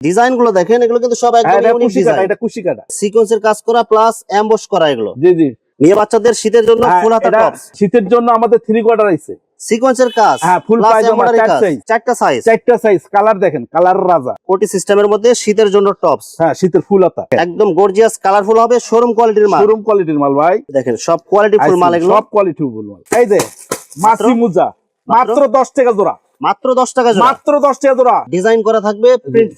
Design গুলো দেখেন, এগুলো কিন্তু সব একদম ইউনিক ডিজাইন। এটা কুশি কাটা, সিকোয়েন্সের কাজ করা প্লাস এমবস করা এগুলো। জি জি। মেয়ে বাচ্চাদের শীতের জন্য ফুল হাতা টপস। শীতের জন্য আমাদের 3 কোয়ার্টার আছে, সিকোয়েন্সের কাজ, হ্যাঁ ফুল পায়জামা, চারটা সাইজ, কালার দেখেন, কালার রাজা। কোটি সিস্টেমের মধ্যে শীতের জন্য টপস, হ্যাঁ শীতের ফুল হাতা, একদম গর্জিয়াস কালারফুল হবে, শোরুম কোয়ালিটির মাল। শোরুম কোয়ালিটির মাল ভাই, দেখেন সব কোয়ালিটি ফুল মাল এগুলো, সব কোয়ালিটি ফুল মাল। এই যে মাছি মুজা মাত্র 10 টাকা জোড়া, মাত্র 10 টাকা জোড়া, মাত্র 10 টাকা জোড়া। ডিজাইন করা থাকবে, প্রিন্ট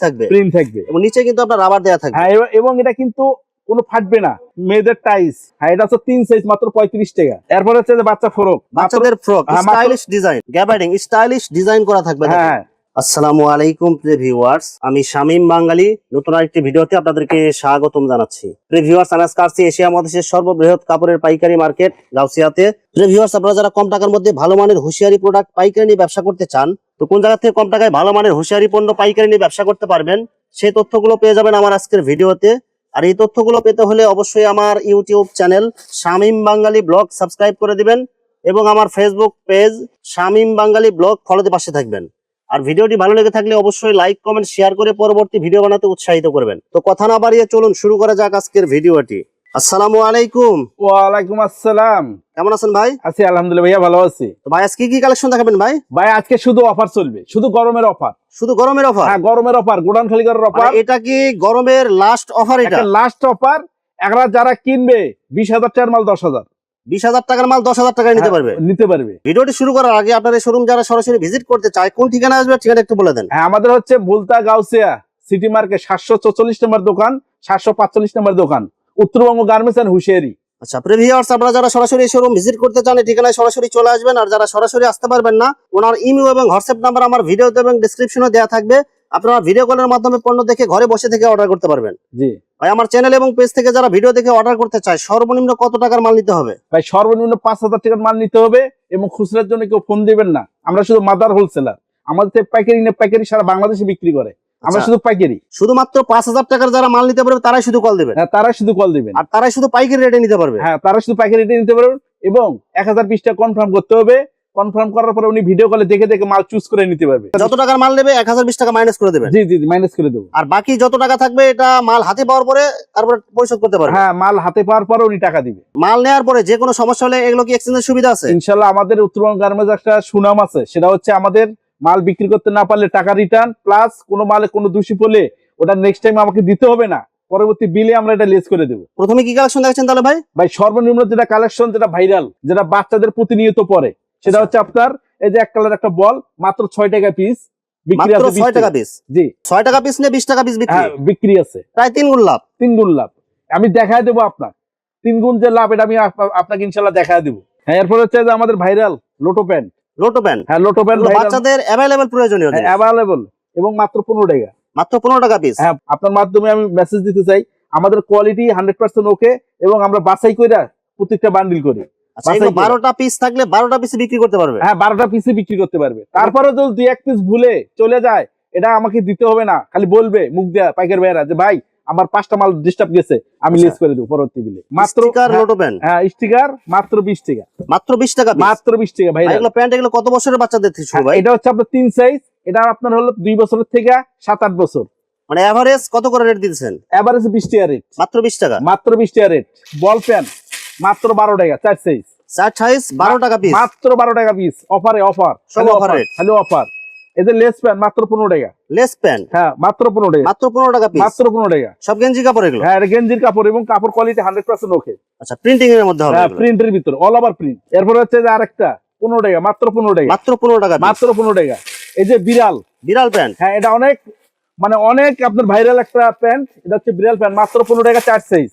থাকবে, এবং নিচে কিন্তু আপনার রাবার দেয়া থাকবে। হ্যাঁ এবং এটা কিন্তু কোনো ফাটবে না, মেয়েদের টাইস। হ্যাঁ এটা হচ্ছে 3 সাইজ, মাত্র 35 টাকা। এরপর হচ্ছে যে বাচ্চা ফ্রক, বাচ্চাদের frock stylish design, gabardine stylish design করা থাকবে। হ্যাঁ আসসালামু আলাইকুম প্রিয় ভিউয়ার্স, আমি শামীম বাঙালি নতুন আরেকটি ভিডিওতে আপনাদেরকে স্বাগতম জানাচ্ছি। প্রিয় ভিউয়ার্স, আমি আজকে আসছি এশিয়া মহাদেশের সর্ববৃহৎ কাপড়ের পাইকারি মার্কেট গাউসিয়াতে। প্রিয় ভিউয়ার্স, আপনারা যারা কম টাকার মধ্যে ভালো মানের হুঁশিয়ারি প্রোডাক্ট পাইকারি নিয়ে ব্যবসা করতে চান, তো কোন জায়গা থেকে কম টাকায় ভালো মানের হুঁশিয়ারি পণ্য পাইকারি নিয়ে ব্যবসা করতে পারবেন, সেই তথ্যগুলো পেয়ে যাবেন আমার আজকের ভিডিওতে। আর এই তথ্যগুলো পেতে হলে অবশ্যই আমার ইউটিউব চ্যানেল শামীম বাঙালি ব্লগ সাবস্ক্রাইব করে দিবেন এবং আমার ফেসবুক পেজ শামীম বাঙালি ব্লগ ফলোতে পাশে থাকবেন। আর ভিডিওটি ভালো লেগে থাকলে অবশ্যই লাইক কমেন্ট শেয়ার করে পরবর্তী ভিডিও বানাতে উৎসাহিত করবেন। তো কথা না বাড়িয়ে চলুন শুরু করা যাক আজকের ভিডিওটি। আসসালামু আলাইকুম। ওয়ালাইকুম আসসালাম। কেমন আছেন ভাই? আছি আলহামদুলিল্লাহ ভাইয়া, ভালো আছি। তো ভাই আজকে কি কালেকশন দেখাবেন ভাই? ভাই আজকে শুধু অফার চলবে, শুধু গরমের অফার, শুধু গরমের অফার? হ্যাঁ গরমের অফার, গোডাউন খালি করার অফার। এটা কি গরমের লাস্ট অফার? এটা লাস্ট অফার। একরা যারা কিনবে 20,000 টাকার মাল 10,000, 20,000 টাকার মাল 10,000 টাকায় নিতে পারবে। ভিডিওটি শুরু করার আগে আপনার এই শোরুম যারা সরাসরি ভিজিট করতে চায়, কোন ঠিকানা আসবে ঠিকানা একটু বলে দেন। হ্যাঁ আমাদের হচ্ছে ভুলতা গাউসিয়া সিটি মার্কেট 744 নম্বর দোকান, 745 নম্বর দোকান, উত্তরবঙ্গ গার্মেন্টস এন্ড হুশিয়ারি। আচ্ছা প্রিয় ভিউয়ার্স, আপনারা যারা সরাসরি এই শোরুম ভিজিট করতে চান, এই ঠিকানায় সরাসরি চলে আসবেন। আর যারা সরাসরি আসতে পারবেন না, ওনার ইমেল এবং হোয়াটসঅ্যাপ নাম্বার আমার ভিডিওতে এবং ডেসক্রিপশনে দেওয়া থাকবে। আপনারা ভিডিও কলের মাধ্যমে পণ্য দেখে ঘরে বসে থেকে অর্ডার করতে পারবেন। জি ভাই, আমার চ্যানেল এবং পেজ থেকে যারা ভিডিও দেখে অর্ডার করতে চায়, সর্বনিম্ন কত টাকার মাল নিতে হবে? ভাই সর্বনিম্ন 5,000 টাকার মাল নিতে হবে এবং খুচরার জন্য কেউ ফোন দিবেন না। আমরা শুধু মাদার হোলসেলার, আমাদের পাইকারি না পাইকারি সারা বাংলাদেশে বিক্রি করে, আমরা শুধু পাইকারি। শুধুমাত্র 5,000 টাকার যারা মাল নিতে পারবে তারাই শুধু কল দিবেন। হ্যাঁ তারাই শুধু কল দিবেন, আর তারাই শুধু পাইকারি রেটে নিতে পারবে। হ্যাঁ তারা শুধু পাইকারি রেটে নিতে পারবেন এবং 1020 টাকা কনফার্ম করতে হবে। কনফার্ম করার পরে উনি ভিডিও কলে দেখে দেখে মাল চুজ করে নিতে পারবে। যত টাকার মাল নেবে 1020 টাকা মাইনাস করে দেবেন। জি জি মাইনাস করে দেবো। আর বাকি যত টাকা থাকবে এটা মাল হাতে পাওয়ার পরে তারপরে পরিশোধ করতে পারবে। হ্যাঁ মাল হাতে পাওয়ার পরে উনি টাকা দিবে। মাল নেওয়ার পরে যে কোনো সমস্যা হলে এগুলো কি এক্সচেঞ্জের সুবিধা আছে? ইনশাআল্লাহ আমাদের উত্তরবঙ্গ গার্মেন্টস একটা সুনাম আছে, সেটা হচ্ছে আমাদের মাল বিক্রি করতে না পারলে টাকা রিটার্ন, প্লাস কোনো মালে কোনো দোষী পড়লে ওটা নেক্সট টাইম আমাকে দিতে হবে না, পরবর্তী বিলে আমরা এটা লেস করে দেবো। প্রথমে কি কালেকশন দেখছেন তাহলে ভাই? ভাই সর্বনিম্ন যেটা কালেকশন, যেটা ভাইরাল, যেটা বাচ্চাদের প্রতিনিয়ত পরে, সেটা হচ্ছে আপনার এই যে এক কালার একটা বল, মাত্র 6 টাকা পিস বিক্রি আছে। 6 টাকা পিস? জি 6 টাকা পিস নিয়ে 20 টাকা পিস বিক্রি? হ্যাঁ বিক্রি আছে, প্রায় 3 গুণ লাভ। 3 গুণ লাভ। আমি দেখায় দেবো আপনার 3 গুণ যে লাভ, এটা আমি আপনাকে ইনশাআল্লাহ দেখায় দেবো। হ্যাঁ এরপর হচ্ছে যে আমাদের viral lotto pant. Lotto pant? হ্যাঁ লোটো প্যান্ট বাচ্চাদের अवेलेबल প্রয়োজনীয়, अवेलेबल এবং মাত্র 15 টাকা। মাত্র 15 টাকা পিস? হ্যাঁ আপনার মাধ্যমে আমি মেসেজ দিতে চাই, আমাদের কোয়ালিটি 100% ওকে এবং আমরা বাছাই কইরা প্রত্যেকটা বান্ডিল করি। আচ্ছা, 12টা পিস থাকলে 12টা পিস বিক্রি করতে পারবে? হ্যাঁ 12টা পিসে বিক্রি করতে পারবে। তারপরে যদি 2-1 পিস ভুলে চলে যায়, এটা আমাকে দিতে হবে না, খালি বলবে মুখ দেয়া পাইকার ভাইরা যে ভাই আমার 5টা মাল ডিস্টার্ব গেছে, আমি লেস করে দেব পরবর্তী বিলে। মাত্র স্টিকার লোটো প্যান্ট? হ্যাঁ স্টিকার মাত্র 20 টাকা। মাত্র 20 টাকা পিস? মাত্র 20 টাকা ভাই। এগুলো প্যান্ট এগুলো কত বছরের বাচ্চাদের থেকে শুরু ভাই? এটা হচ্ছে আপনার 3 সাইজ, এটা আপনার হলো 2 বছরের থেকে 7-8 বছর। মানে এভারেজ কত করে রেট দিতেছেন? এভারেজ 20 টাকা রেট। মাত্র 20 টাকা? মাত্র 20 টাকা রেট। বল প্যান্ট মাত্র 12 টাকা, 4 সাইজ। 4 সাইজ 12 টাকা পিস? মাত্র 12 টাকা পিস। অফারে অফার, সব অফার রেট, খালি অফার। এদের লেস প্যান্ট মাত্র 15 টাকা। Less pant? হ্যাঁ মাত্র 15 টাকা। মাত্র 15 টাকা পিস? মাত্র 15 টাকা। সব গেঞ্জি কাপড় এগুলো? হ্যাঁ এটা গেঞ্জির কাপড় এবং কাপড় কোয়ালিটি 100% ওকে। আচ্ছা, প্রিন্টিং এর মধ্যে হবে? হ্যাঁ প্রিন্টের ভিতর, অল ওভার প্রিন্ট। এরপর হচ্ছে যে আরেকটা 15 টাকা, মাত্র 15 টাকা। মাত্র 15 টাকা? মাত্র 15 টাকা। এই যে বিড়াল, বিড়াল প্যান্ট? হ্যাঁ এটা অনেক মানে অনেক আপনার ভাইরাল একটা প্যান্ট, এটা হচ্ছে বিড়াল প্যান্ট, মাত্র 15 টাকা, 4 সাইজ।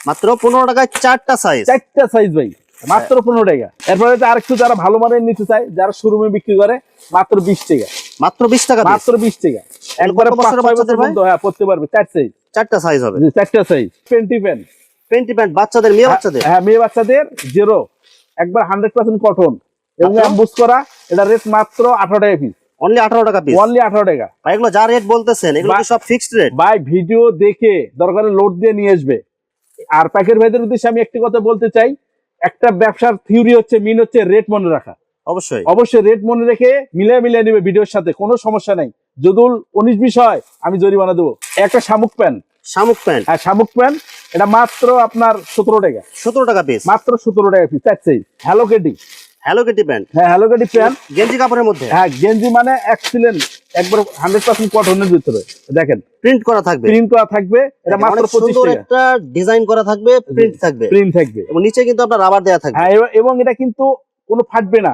মাত্র 15 টাকায় 4টা সাইজ? 4টা সাইজ ভাই, মাত্র 15 টাকা। এরপরে আরেকটু যারা ভালো মানের নিতে চায়, যারা শোরুমে বিক্রি করে, মাত্র 20 টাকা। মাত্র 20 টাকা? মাত্র 20 টাকা। একবারে 5-6 বছর পর্যন্ত হ্যাঁ পড়তে পারবে। 4 সাইজ? 4টা সাইজ হবে? 4টা size. Panty pant? Panty pant বাচ্চাদের, মেয়ে বাচ্চাদের? হ্যাঁ মেয়ে বাচ্চাদের, জেরো, একবার 100% কটন এবং এমবুস করা। এটা রেট মাত্র 18 টাকা পিস। অনলি 18 টাকা পিস? অনলি 18 টাকা। ভাই এগুলো যা রেট বলতেছেন এগুলো কি সব ফিক্সড রেট? ভাই ভিডিও দেখে দরকারে লোড দিয়ে নিয়ে আসবে। আর প্যাকেট ভাইদের উদ্দেশ্যে আমি একটি কথা বলতে চাই, একটা ব্যবসার থিওরি হচ্ছে, মিন হচ্ছে রেট মনে রাখা। অবশ্যই অবশ্যই রেট মনে রেখে মিলিয়ে মিলিয়ে নেবে ভিডিওর সাথে, কোনো সমস্যা নাই। যদি 19-20 হয় আমি জরিমানা দেবো। একটা শামুক প্যান্ট, শামুক প্যান্ট, হ্যাঁ শামুক প্যান্ট, এটা মাত্র আপনার 17 টাকা, 17 টাকা পিস, মাত্র 17 টাকা piece. Hello kitty, hello kitty pant, হ্যাঁ হ্যালো কেটি প্যান্ট, গেঞ্জি কাপড়ের মধ্যে, হ্যাঁ গেঞ্জি মানে এক্সিলেন্ট, একবার 100% কটনের ভিতরে দেখেন প্রিন্ট করা থাকবে, প্রিন্ট করা থাকবে, এটা মাত্র 25 সুন্দর টাকা, একটা ডিজাইন করা থাকবে, প্রিন্ট থাকবে, প্রিন্ট থাকবে, এবং নিচে কিন্তু আপনার রাবার দেয়া থাকবে। হ্যাঁ এবং এটা কিন্তু কোনো ফাটবে না,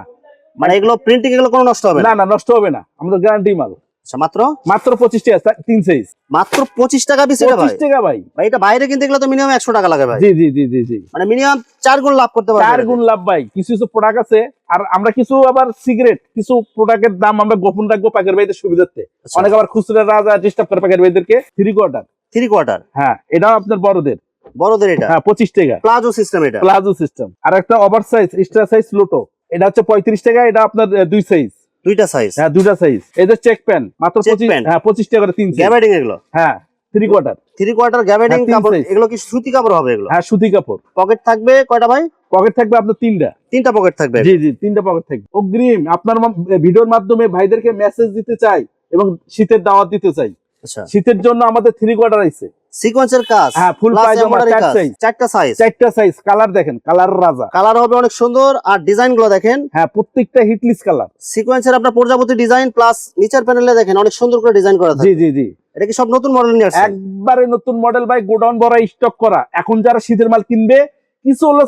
মানে এগুলো প্রিন্টিং এগুলো কোনো নষ্ট হবে না না নষ্ট হবে না, আমাদের গ্যারান্টি মাল। আচ্ছা, মাত্র মাত্র 25 টাকা 3 সাইজ, মাত্র 25 টাকা পিস। এটা ভাই 25 টাকা ভাই, ভাই এটা বাইরে কিন্তু এগুলো তো মিনিমাম 100 টাকা লাগে ভাই। জি জি জি জি জি, মানে মিনিমাম 4 গুণ লাভ করতে পারবেন। 4 গুণ লাভ ভাই। কিছু কিছু প্রোডাক্ট আছে, আর আমরা কিছু আবার সিগারেট, কিছু প্রোডাক্টের দাম আমরা গোপন রাখবো পাকের ভাইদের সুবিধার্থে। আচ্ছা। অনেক আবার খুচরা রাজা ডিস্টার্ব করে পাকের ভাইদেরকে। 3 কোয়ার্টার, 3 কোয়ার্টার, হ্যাঁ এটাও আপনার বড়দের, বড়দের এটা হ্যাঁ 25 টাকা, প্লাজো সিস্টেম, এটা প্লাজো সিস্টেম। আর একটা over size extra size lotto, এটা হচ্ছে 35 টাকা, এটা আপনার 2 সাইজ, দুইটা সাইজ, হ্যাঁ দুটা সাইজ। এই যে চেক প্যান্ট মাত্র Check 25, pant। হ্যাঁ 25 টাকা করে 3 সাইজ, গ্যাবার্ডিং এগুলো, হ্যাঁ 3 কোয়ার্টার, 3 কোয়ার্টার গ্যাবার্ডিং হ্যাঁ, তিন কাপড়। size। এগুলো কি সুতি কাপড় হবে এগুলো? হ্যাঁ সুতি কাপড়। পকেট থাকবে কয়টা ভাই? পকেট থাকবে আপনার 3টা, 3টা পকেট থাকবে। জি জি 3টা পকেট থাকবে। অগ্রিম আপনার ভিডিওর মাধ্যমে ভাইদেরকে মেসেজ দিতে চাই এবং শীতের দাওয়াত দিতে চাই। আচ্ছা, শীতের জন্য আমাদের 3 কোয়ার্টার আছে, সিকোয়েন্সের কাজ, হ্যাঁ ফুল plus পায়জামা, embroidery 4 কাজ, সাইজ, 4টা সাইজ, 4টা সাইজ। কালার দেখেন, কালার রাজা, কালার হবে অনেক সুন্দর। আর ডিজাইন গুলো দেখেন, হ্যাঁ প্রত্যেকটা হিটলিস কালার। সিকোয়েন্সের আপনার প্রজাপতি ডিজাইন, প্লাস নিচের প্যানেলে দেখেন অনেক সুন্দর করে ডিজাইন করা জি থাকে। জি জি, এটা কি সব নতুন মডেল নিয়ে আসছে? একবারে নতুন মডেল ভাই, গোডাউন ভরা স্টক করা। এখন যারা শীতের মাল কিনবে কিছু হলো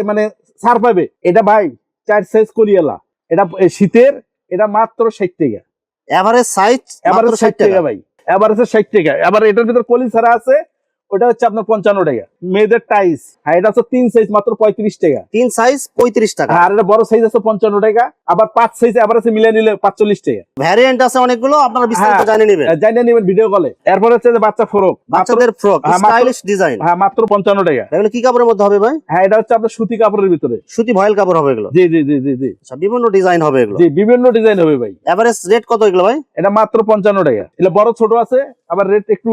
মানে ছাড় পাবে। এটা ভাই 4 সাইজ কলিয়ালা, এটা শীতের, এটা মাত্র 60 টাকা, এভারেজ সাইজ এবারে মাত্র 60 60 টাকা। টাকা ভাই, এবারে 60 টাকা। আবার এটার ভিতর কলি ছাড়া আছে, ওটা হচ্ছে আপনার 55 টাকা। মেয়েদের টাইস, হ্যাঁ এটা হচ্ছে 3 সাইজ মাত্র 35 টাকা, 3 সাইজ 35 টাকা। আর এটা বড় সাইজ আছে 55 টাকা। আবার 5 সাইজ আবার আছে মিলিয়ে নিলে 45 টাকা। ভ্যারিয়েন্ট আছে অনেকগুলো, আপনারা বিস্তারিত হ্যাঁ, জানিয়ে নেবেন। জানিয়ে নেবেন ভিডিও কলে। এরপর হচ্ছে যে বাচ্চা ফ্রক, বাচ্চাদের ফ্রক, হ্যাঁ, মাত্র- স্টাইলিশ ডিজাইন, হ্যাঁ মাত্র 55 টাকা। এগুলো কি কাপড়ের মধ্যে হবে ভাই? হ্যাঁ এটা হচ্ছে আপনার সুতি কাপড়ের ভিতরে, সুতি ভয়েল কাপড় হবে এগুলো। জি জি জি জি জি আচ্ছা, বিভিন্ন ডিজাইন হবে এগুলো। জি, বিভিন্ন ডিজাইন হবে ভাই। এভারেজ রেট কত এগুলো ভাই? এটা মাত্র 55 টাকা। এটা বড় ছোট আছে, আবার রেট একটু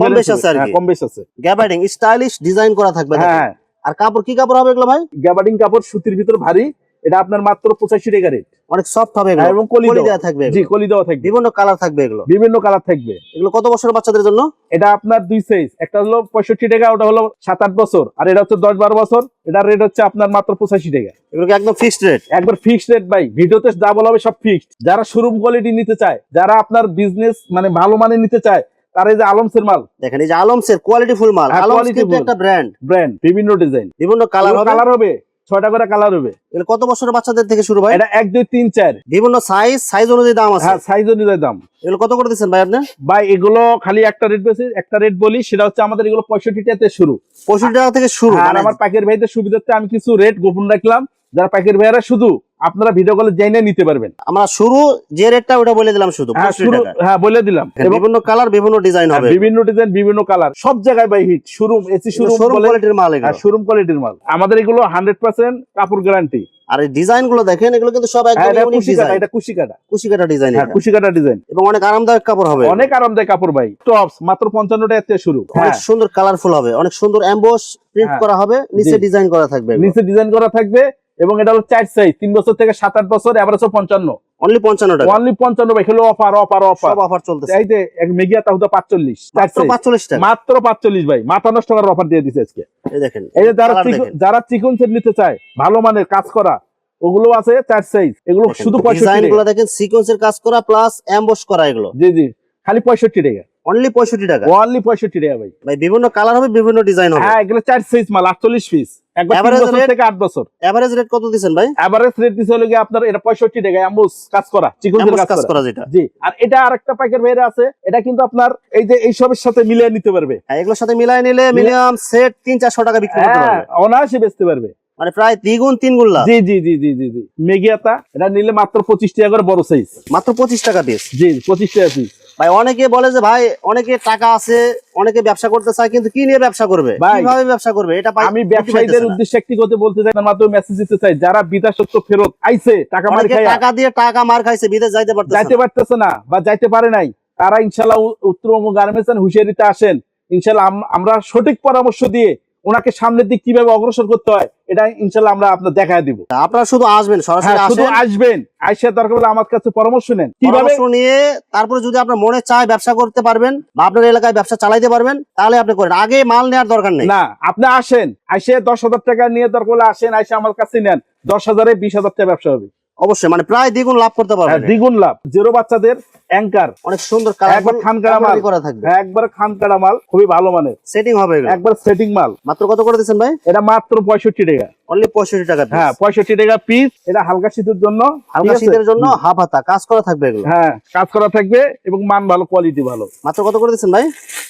কম বেশ আছে আর কি। কম বেশ আছে। গ্যাবার্ডিং স্টাইলিশ ডিজাইন করা থাকবে দেখেন। হ্যাঁ আর কাপড় কি কাপড় হবে এগুলো ভাই? গ্যাবার্ডিং কাপড়, সুতির ভিতর ভারী। এটা আপনার মাত্র 85 টাকা রেট, অনেক সফট হবে এগুলো, এবং কলি কলি দেওয়া দেওয়া থাকবে জি এগুলো। কলি দেওয়া থাকবে, বিভিন্ন কালার থাকবে এগুলো। বিভিন্ন কালার থাকবে। এগুলো কত বছরের বাচ্চাদের জন্য? এটা আপনার 2 সাইজ, একটা হলো 65 টাকা, ওটা হলো 7-8 বছর, আর এটা হচ্ছে 10-12 বছর। এটার রেট হচ্ছে আপনার মাত্র 85 টাকা। এগুলো কি একদম ফিক্সড রেট? একবার ফিক্সড রেট ভাই, ভিডিওতে যা বলা হবে সব ফিক্সড। যারা শোরুম কোয়ালিটি নিতে চায়, যারা আপনার বিজনেস মানে ভালো মানে নিতে চায়, তার এই যে আলমসের মাল দেখেন, এই যে আলমসের কোয়ালিটি ফুল মাল। হ্যাঁ, আলমস quality কিন্তু full। একটা ব্র্যান্ড, ব্র্যান্ড, বিভিন্ন ডিজাইন, বিভিন্ন কালার হবে। কালার হবে 6টা করে কালার হবে। এগুলো কত বছরের বাচ্চাদের থেকে শুরু ভাই? এটা 1 2 3 4, বিভিন্ন সাইজ, সাইজ অনুযায়ী দাম আছে। হ্যাঁ সাইজ অনুযায়ী দাম। এগুলো কত করে দিচ্ছেন ভাই আপনি? ভাই এগুলো খালি একটা রেট বেশি, একটা রেট বলি, সেটা হচ্ছে আমাদের এগুলো 65 টাকাতে শুরু। 65 টাকা থেকে শুরু। আর মানে আমার পাকের ভাইদের সুবিধার্থে আমি কিছু রেট গোপন রাখলাম, যারা পাকের ভাইয়ারা শুধু আপনারা ভিডিও কলে জেনে নিতে পারবেন। আমরা শুরু যে রেটটা ওটা বলে দিলাম শুধু, হ্যাঁ 65 শুরু, টাকা। হ্যাঁ বলে দিলাম। এবং বিভিন্ন কালার, বিভিন্ন ডিজাইন হবে, বিভিন্ন ডিজাইন, বিভিন্ন কালার, সব জায়গায় ভাই হিট। শোরুম, এসি শোরুম কোয়ালিটির মাল এগুলো। শোরুম কোয়ালিটির মাল। আমাদের এগুলো 100% কাপড় গ্যারান্টি। আর এই ডিজাইন গুলো দেখেন, এগুলো কিন্তু সব একদম এটা ইউনিক কুশি কাটা, ডিজাইন, এটা কুশি কাটা, কুশি কাটা ডিজাইন, হ্যাঁ কুশি কাটা ডিজাইন, এবং অনেক আরামদায়ক কাপড় হবে। অনেক আরামদায়ক কাপড় ভাই। টপস মাত্র 55 টাকা থেকে শুরু। অনেক হ্যাঁ সুন্দর কালারফুল হবে, অনেক সুন্দর এমবস প্রিন্ট হ্যাঁ। করা হবে, নিচে জি। ডিজাইন করা থাকবে। নিচে ডিজাইন করা থাকবে, এবং এটা হলো 4 সাইজ, 3 বছর থেকে 7-8 বছর, এভারেজ 55। অনলি 55 টাকা, অনলি 55 ভাই। খেলো অফার অফার অফার, সব অফার চলতেছে। এই যে এক মেগিয়া তাহুদা 45, মাত্র 45 টাকা, মাত্র 45 ভাই। মাথা নষ্ট করার অফার দিয়ে দিছে আজকে। এই দেখেন, এই যে কালার দেখেন। যারা চিকন সেট নিতে চায়, ভালো মানের কাজ করা, ওগুলো আছে 4 সাইজ। এগুলো শুধু 65 ডিজাইন গুলো টাকা। দেখেন, সিকোয়েন্সের কাজ করা প্লাস এমবস করা, এগুলো জি জি, খালি 65 টাকা, অনলি 65 টাকা। অনলি 65 টাকা ভাই। ভাই বিভিন্ন কালার হবে, বিভিন্ন ডিজাইন হবে। হ্যাঁ এগুলো 4 সাইজ মাল, 48 পিস, একবার 3 Average বছর rate? থেকে 8 বছর। এভারেজ রেট কত দিবেন ভাই? এভারেজ রেট দিছে হলো গিয়ে আপনার এটা 65 টাকা, এমবস কাজ করা, চিকন এমবস সেট কাজ কাজ করা। করা যেটা। জি, আর এটা আরেকটা প্যাকের বাইরে আছে, এটা কিন্তু আপনার এই যে এই সবের সাথে মিলিয়ে নিতে পারবে। হ্যাঁ, এগুলোর সাথে মিলাই নিলে মিনিমাম সেট 300-400 টাকা বিক্রি করতে হ্যাঁ পারবে। অনায়াসে বেচতে পারবে, মানে প্রায় 2 গুণ 3 গুণ লাভ। জি জি জি জি জি জি। মেগিয়াতা এটা নিলে মাত্র 25 টাকা করে বড় সাইজ, মাত্র 25 টাকা পিস। জি 25 টাকা পিস। ভাই অনেকে বলে যে ভাই অনেকে টাকা আছে, অনেকে ব্যবসা করতে চায়, কিন্তু কি নিয়ে ব্যবসা করবে, ভাই, কিভাবে ব্যবসা করবে, এটা আমি ব্যবসায়ীদের উদ্দেশ্যে একটি কথা বলতে চাই, তার মাধ্যমে মেসেজ দিতে চাই, যারা বিদেশত্ব ফেরত আইছে, টাকা মার অনেকে খাইয়া টাকা দিয়ে টাকা মার খাইছে, বিদেশ যাইতে পারতেছে যাইতে না। পারতেছে না বা যাইতে পারে নাই, তারা ইনশাল্লাহ উত্তরবঙ্গ গার্মেন্টস এন্ড হুঁশিয়ারিতে আসেন। ইনশাল্লাহ আমরা সঠিক পরামর্শ দিয়ে ওনাকে সামনের দিক কিভাবে অগ্রসর করতে হয় এটা ইনশাল্লাহ আমরা আপনার দেখায় দিব। আপনারা শুধু আসবেন, সরাসরি শুধু আসেন, আসবেন, আইসা দরকার হলে আমার কাছে পরামর্শ নেন কিভাবে পরামর্শ নিয়ে তারপরে যদি আপনার মনে চায় ব্যবসা করতে পারবেন বা আপনার এলাকায় ব্যবসা চালাইতে পারবেন তাহলে আপনি করেন, আগে মাল নেওয়ার দরকার নেই। না। আপনি আসেন, আইসে 10,000 টাকা নিয়ে দরকার হলে আসেন, আইসে আমার কাছে নেন, 10,000-এ 20,000 টাকা ব্যবসা হবে। অবশ্যই, মানে প্রায় দ্বিগুণ লাভ করতে পারবেন। দ্বিগুণ লাভ। জিরো বাচ্চাদের অ্যাঙ্কার, অনেক সুন্দর একবার খানকাটা মাল করা থাকবে, একবার খানকাটা মাল, খুবই ভালো মানের সেটিং হবে এগুলো। একবার সেটিং মাল। মাত্র কত করে দিচ্ছেন ভাই? এটা মাত্র 65 টাকা, অনলি 65 টাকা। হ্যাঁ 65 টাকা পিস। এটা হালকা শীতের জন্য, হালকা শীতের জন্য হাফ হাতা কাজ করা থাকবে এগুলো। হ্যাঁ কাজ করা থাকবে এবং মান ভালো, কোয়ালিটি ভালো। মাত্র কত করে দিচ্ছেন ভাই?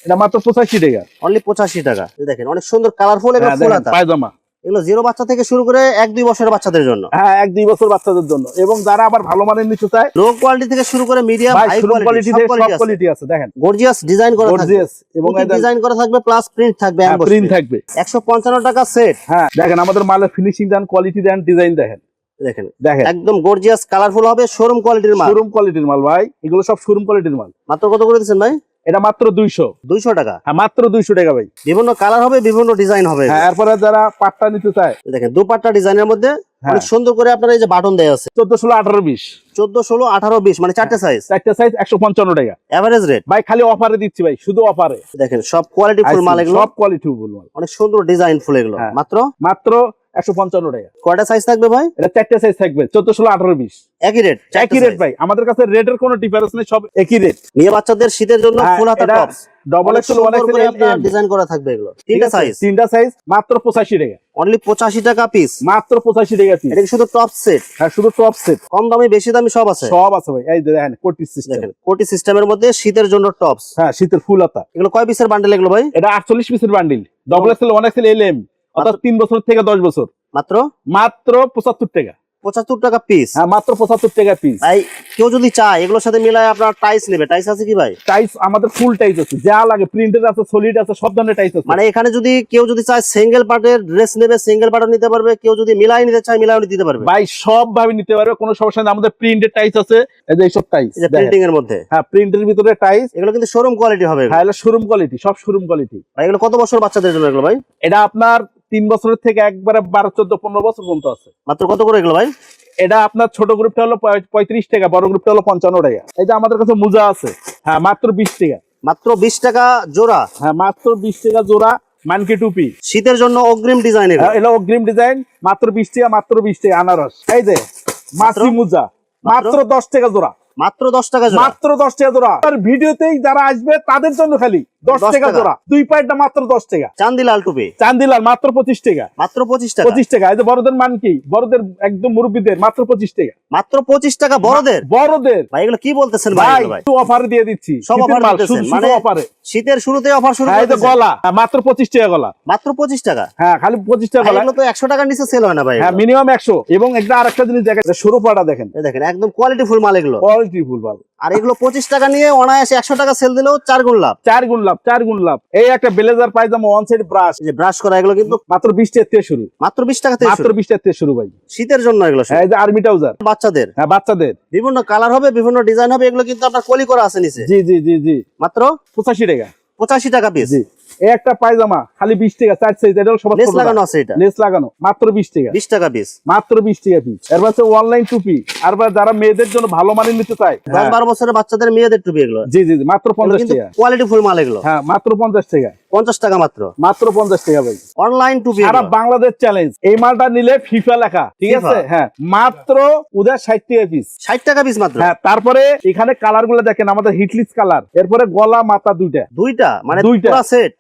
এটা মাত্র 85 টাকা, অনলি 85 টাকা। দেখেন অনেক সুন্দর কালারফুল এবং ফুল হাতা পায়জামা। এগুলো জিরো বাচ্চা থেকে শুরু করে 1-2 বছরের বাচ্চাদের জন্য। হ্যাঁ 1-2 বছর বাচ্চাদের জন্য, এবং যারা আবার ভালো মানের নিতে চায়, লো কোয়ালিটি থেকে শুরু করে মিডিয়াম হাই কোয়ালিটি সব কোয়ালিটি আছে। দেখেন গর্জিয়াস ডিজাইন করা থাকবে, গর্জিয়াস এবং ডিজাইন করা থাকবে, প্লাস প্রিন্ট থাকবে, প্রিন্ট থাকবে। 155 টাকা সেট। হ্যাঁ দেখেন আমাদের মালের ফিনিশিং দেন, কোয়ালিটি দেন, ডিজাইন দেখেন, দেখেন দেখেন একদম গর্জিয়াস কালারফুল হবে, শোরুম কোয়ালিটির মাল। শোরুম কোয়ালিটির মাল ভাই, এগুলো সব শোরুম কোয়ালিটির মাল। মাত্র কত করে দিচ্ছেন ভাই? এটা মাত্র 200 টাকা। হ্যাঁ মাত্র 200 টাকা ভাই। বিভিন্ন কালার হবে, বিভিন্ন ডিজাইন হবে। হ্যাঁ এরপরে যারা পাট্টা নিতে চায়, দেখেন দুপাট্টা ডিজাইনের মধ্যে অনেক সুন্দর করে আপনার এই যে বাটন দেয়া আছে, 14, 16, 18, 20, 14, 16, 18, 20 মানে চারটে সাইজ, চারটা সাইজ 155 টাকা এভারেজ রেট ভাই। খালি অফারে দিচ্ছি ভাই, শুধু অফারে। দেখেন সব কোয়ালিটি ফুল মাল এগুলো, সব কোয়ালিটি ফুল মাল, অনেক সুন্দর ডিজাইন ফুল এগুলো। মাত্র মাত্র 155 টাকা। কয়টা সাইজ থাকবে ভাই? এটা চারটা সাইজ থাকবে, 14, 16, 18, 20, একই রেট। একই রেট ভাই। আমাদের কাছে রেটের কোনো ডিফারেন্স নেই, সব একই রেট। মেয়ে বাচ্চাদের শীতের জন্য ফুল হাতা টপস ডবল এক্সেল, 1 এক্সেল, আপনার ডিজাইন করা থাকবে এগুলো, তিনটা সাইজ মাত্র 85 টাকা, অনলি 85 টাকা পিস, মাত্র 85 টাকা পিস। এটা কি শুধু টপ সেট? হ্যাঁ শুধু টপ সেট, কম দামি বেশি দামি সব আছে, সব আছে ভাই। এই যে দেখেন কোটি সিস্টেম, দেখেন কোটি সিস্টেমের মধ্যে শীতের জন্য টপস। হ্যাঁ শীতের ফুল হাতা। এগুলো কয় পিসের বান্ডেল এগুলো ভাই? এটা 48 পিসের বান্ডিল, ডবল এক্সেল, 1 এক্সেল, এলএম, অর্থাৎ 3 বছর থেকে 10 বছর। মাত্র 75 টাকা, 75 টাকা পিস। হ্যাঁ মাত্র 75 টাকা পিস। ভাই কেউ যদি চায় এগুলোর সাথে মিলায় আপনার টাইস নেবে, টাইস আছে কি ভাই? টাইস আমাদের ফুল টাইস আছে, যা লাগে, প্রিন্টেড আছে, সলিড আছে, সব ধরনের টাইস আছে। মানে এখানে যদি কেউ যদি চায় সিঙ্গেল পার্টের ড্রেস নেবে, সিঙ্গেল পার্টও নিতে পারবে, কেউ যদি মিলাই নিতে চায় মিলাইও দিতে পারবে ভাই, সব ভাবে নিতে পারবে, কোনো সমস্যা নেই। আমাদের প্রিন্টেড টাইস আছে, এই যে এইসব টাইস, এই যে প্রিন্টিং এর মধ্যে। হ্যাঁ প্রিন্টের ভিতরে টাইস, এগুলো কিন্তু শোরুম কোয়ালিটি হবে। হ্যাঁ এটা শোরুম কোয়ালিটি, সব শোরুম কোয়ালিটি ভাই এগুলো কত বছর বাচ্চাদের জন্য এগুলো ভাই? এটা আপনার 3 বছরের থেকে একবারে 12, 14, 15 বছর পর্যন্ত আছে। মাত্র কত করে এগুলো ভাই? এটা আপনার ছোট গ্রুপটা হলো 35 টাকা, বড় গ্রুপটা হলো 55 টাকা। এই যে আমাদের কাছে মোজা আছে, হ্যাঁ মাত্র 20 টাকা, মাত্র 20 টাকা জোড়া। হ্যাঁ মাত্র 20 টাকা জোড়া। মানকি টুপি শীতের জন্য অগ্রিম ডিজাইন, এটা অগ্রিম ডিজাইন, মাত্র 20 টাকা, মাত্র 20 টাকা। আনারস, এই যে মাছি মোজা, মাত্র 10 টাকা জোড়া, মাত্র 10 টাকা জোড়া, মাত্র 10 টাকা জোড়া। আর ভিডিওতেই যারা আসবে তাদের জন্য খালি 10 টাকা জোড়া। দুই পায়েরটা মাত্র 10 টাকা। চান্দি লাল টুপি, চান্দিলাল মাত্র 25 টাকা, মাত্র 25 টাকা। 25 টাকা। এই যে বড়দের মানকি, বড়দের একদম মুরব্বীদের মাত্র 25 টাকা, মাত্র 25 টাকা বড়দের। বড়দের ভাই এগুলো কি বলতেছেন ভাই? ভাই এগুলো ভাই একটু অফার দিয়ে দিচ্ছি, সব শীতের অফার মাল, দিতেছেন, শুধু মানে অফারে। শীতের শুরুতে অফার শুরু হ্যাঁ এই যে করতেছেন। গলা, মাত্র 25 টাকা গলা, মাত্র 25 টাকা। হ্যাঁ খালি 25 টাকা ভাই গলা। এগুলো তো 100 টাকার নিচে সেল হয় না ভাই। হ্যাঁ মিনিমাম 100। এবং একটা আরেকটা জিনিস দেখেন, সরুপাটা দেখেন, এই দেখেন একদম কোয়ালিটি ফুল মাল এগুলো, কোয়ালিটি ফুল মাল। আর এগুলো 25 টাকা নিয়ে অনায়াসে 100 টাকা সেল দিলেও 4 গুণ লাভ। 4 গুণ লাভ, 4 গুণ লাভ। এই একটা ব্লেজার পায়জামা, ওয়ান সাইড ব্রাশ, এই যে ব্রাশ করা এগুলো কিন্তু মাত্র 20 টাকা থেকে শুরু, মাত্র 20 টাকা থেকে মাত্র শুরু। 20 টাকা থেকে শুরু ভাই। শীতের জন্য এগুলো সব। হ্যাঁ এই যে আর্মি ট্রাউজার বাচ্চাদের হ্যাঁ বাচ্চাদের, বিভিন্ন কালার হবে, বিভিন্ন ডিজাইন হবে, এগুলো কিন্তু আপনার কলি করা আছে নিচে। জি জি জি জি, মাত্র 85 টাকা, 85 টাকা পিস। জি। এই একটা পায়জামা খালি 20 টাকা, 4 সাইজ, এটা সব লেস লাগানো আছে, এটা লেস লাগানো, মাত্র 20 টাকা, 20 টাকা পিস, মাত্র 20 টাকা পিস। এরপর হচ্ছে অনলাইন টুপি, আর যারা মেয়েদের জন্য ভালো মানের নিতে চায়, 10-12 বছরের বাচ্চাদের মেয়েদের টুপি এগুলো। জি জি জি, মাত্র 50 কিন্তু টাকা। কোয়ালিটি ফুল মাল এগুলো। হ্যাঁ মাত্র 50 টাকা, 50 টাকা মাত্র, মাত্র 50 টাকা ভাই। অনলাইন টুপি সারা এগুলো। বাংলাদেশ চ্যালেঞ্জ। এই মালটা নিলে ফিফা লেখা, ঠিক FIFA আছে? হ্যাঁ মাত্র উদার 60 টাকা পিস, 60 টাকা পিস মাত্র। হ্যাঁ। তারপরে এখানে কালার গুলো দেখেন, আমাদের হিটলিস কালার, এরপরে গলা মাথা দুইটা মানে দুইটা। পুরা সেট,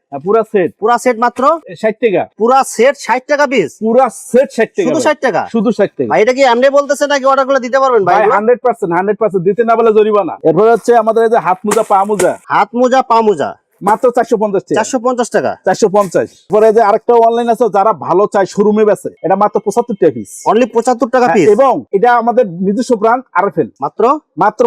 পুরা সেট মাত্র 60 টাকা, পুরা সেট 60 টাকা পিস, পুরা সেট 60 টাকা, শুধু 60 টাকা। শুধু 60 টাকা ভাই এটা কি এমনি বলতেছে নাকি অর্ডার করে দিতে পারবেন ভাই? ভাই 100% দিতে না বলে জরিমানা। এরপর হচ্ছে আমাদের এই যে হাত মোজা, পা মোজা, হাত মোজা পা মোজা মাত্র 450 টাকা, 450 টাকা, 450। পরে যে আরেকটা অনলাইন আছে, যারা ভালো চায় শোরুমে বেচে, এটা মাত্র 75 টাকা পিস, অনলি 75 টাকা পিস। এবং এটা আমাদের নিজস্ব ব্র্যান্ড আরএফএল, মাত্র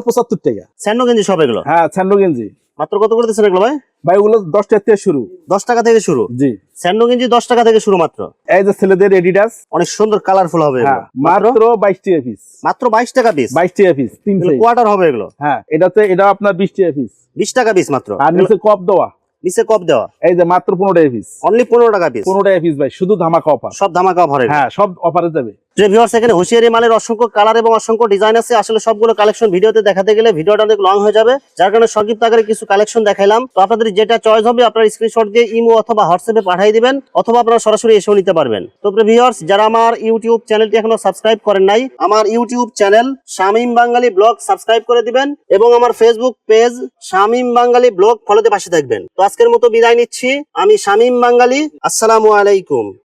75 টাকা। স্যান্ডো গেঞ্জি সব এগুলো। হ্যাঁ স্যান্ডো গেঞ্জি মাত্র কত করে দিচ্ছেন এগুলো ভাই? ভাই ওগুলো 10 টাকা থেকে শুরু, 10 টাকা থেকে শুরু। জি। স্যান্ডো গেঞ্জি 10 টাকা থেকে শুরু মাত্র। এই যে ছেলেদের এডিডাস, অনেক সুন্দর কালারফুল হবে এগুলো। মাত্র 22 টাকা পিস, মাত্র 22 টাকা পিস, 22 টাকা পিস, 3 সাইজ। কোয়ার্টার হবে এগুলো। হ্যাঁ এটা আপনার 20 টাকা পিস, 20 টাকা পিস মাত্র। আর নিচে কপ দেওয়া, নিচে কপ দেওয়া, এই যে মাত্র 15 টাকা পিস, অনলি 15 টাকা পিস। 15 টাকা পিস ভাই, শুধু ধামাকা অফার। সব ধামাকা অফারে। হ্যাঁ, সব অফারে যাবে। ভিউয়ার্স এখানে হুঁশিয়ারি মালের অসংখ্য কালার এবং অসংখ্য ডিজাইন আছে। আসলে সবগুলো কালেকশন ভিডিওতে দেখাতে গেলে ভিডিওটা অনেক লং হয়ে যাবে, যার কারণে সংক্ষিপ্ত আকারে কিছু কালেকশন দেখাইলাম। তো আপনাদের যেটা চয়েস হবে আপনারা স্ক্রিনশট দিয়ে ইমো অথবা হোয়াটসঅ্যাপে পাঠিয়ে দিবেন, অথবা আপনারা সরাসরি এসেও নিতে পারবেন। তো ভিউয়ার্স, যারা আমার ইউটিউব চ্যানেলটি এখনো সাবস্ক্রাইব করেন নাই, আমার ইউটিউব চ্যানেল শামীম বাঙালি ব্লগ সাবস্ক্রাইব করে দিবেন এবং আমার ফেসবুক পেজ শামীম বাঙালি ব্লগ ফলোতে পাশে থাকবেন। তো আজকের মতো বিদায় নিচ্ছি, আমি শামীম বাঙালি। আসসালামু আলাইকুম।